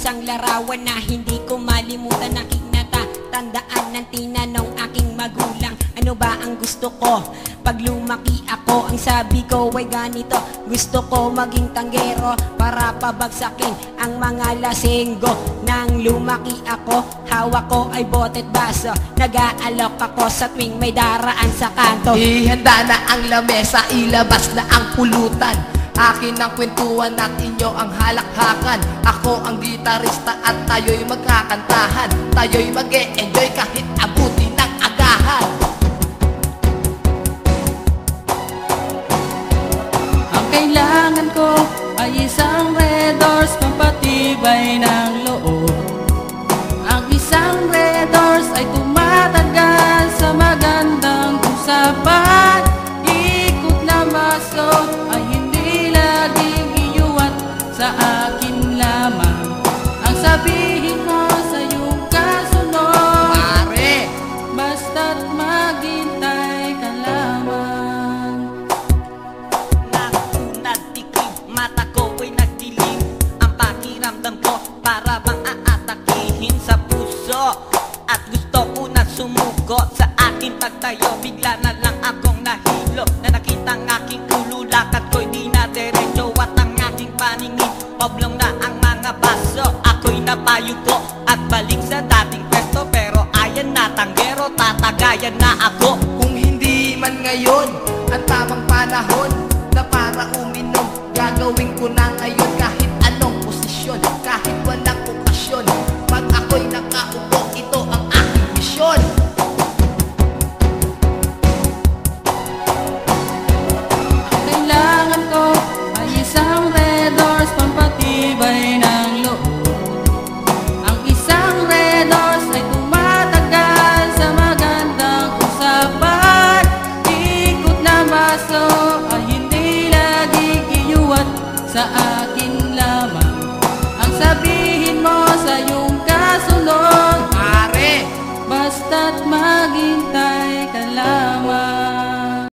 isang larawan na hindi ko malimutan. Aking natatandaan ng tinanong aking magulang, ano ba ang gusto ko pag lumaki ako? Ang sabi ko ay ganito, gusto ko maging tanggero para pabagsakin ang mga lasenggo. Nang lumaki ako, hawak ko ay bote't baso, nag-aalok ako sa tuwing may daraan sa kanto. Ihanda na ang lamesa, ilabas na ang pulutan. Akin ang kwentuhan at inyo ang halakhakan. Ako ang gitarista at tayo'y magkakantahan. Tayo'y mag-e-enjoy kahit abutin ng agahan. Ang kailangan ko ay isang Red Horse pampatibay ng loob. Ang isang Red Horse ay tumatagal sa magandang usapan. Ikot na baso ay hindi laging iyuwat sa akin lamang. Ang sabihin mo sa iyong kasunod, Pare, basta't maghintay ka lamang. Nakunad tikim, mata ko ay nagdilim. Ang pakiramdam ko para bang aatakihin sa puso. At gusto ko na sumuko sa aking pagtayo. Bigla na lang akong nahilo na nakita ang aking ulo. Lakad ko'y di na derecho at ang aking paningin pablong na ang mga baso. Ako'y napayuko at balik sa dating pwesto. Pero ayan na tanggero, tatagayan na ako. kung hindi man ngayon ang tamang panahon na para uminom, gagawin ko na ngayon kahit anong posisyon, kahit walang okasyon. Pag ako'y nakaupo, ito ang aking misyon. Ang kailangan ko ay isang Red Horse pampatibay ng loob. Ang isang Red Horse ay tumatagal sa magandang usapan. Ikot na baso ay hindi laging iyuwat sa akin lamang. Ang sabihin mo sa iyong kasunod, Pare, basta't